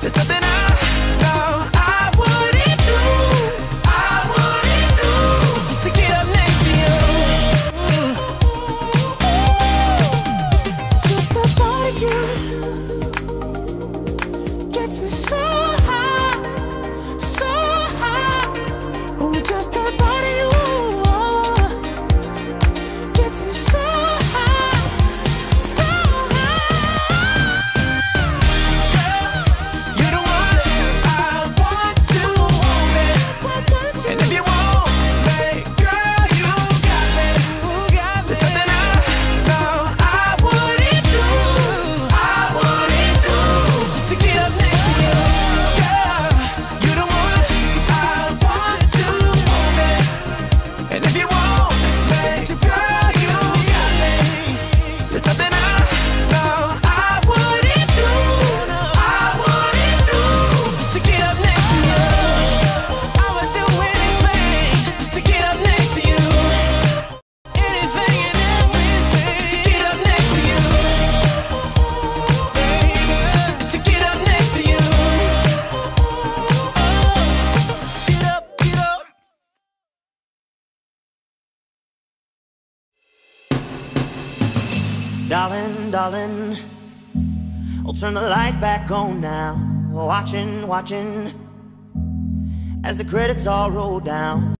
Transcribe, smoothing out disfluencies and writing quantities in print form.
There's nothing I know I wouldn't do. I wouldn't do just to get up next to you. Just the thought of you gets me so high, so high. Oh, just the thought of you gets me so high, so high. You're the one I want to hold me. And if you want me, girl, you got me. There's nothing I know I wouldn't do. I wouldn't do just to get up next to you. Girl, you're the one I want to hold me. And if you want me, girl, you got me. There's nothing I know I wouldn't do. I wouldn't do just to get up next to you. I would do anything just to get up next to you. Anything and everything just to get up next to you. Baby, just to get up next to you. Get up, get up. Darling, darling, I'll turn the lights back on now. Watching, watching as the credits all roll down.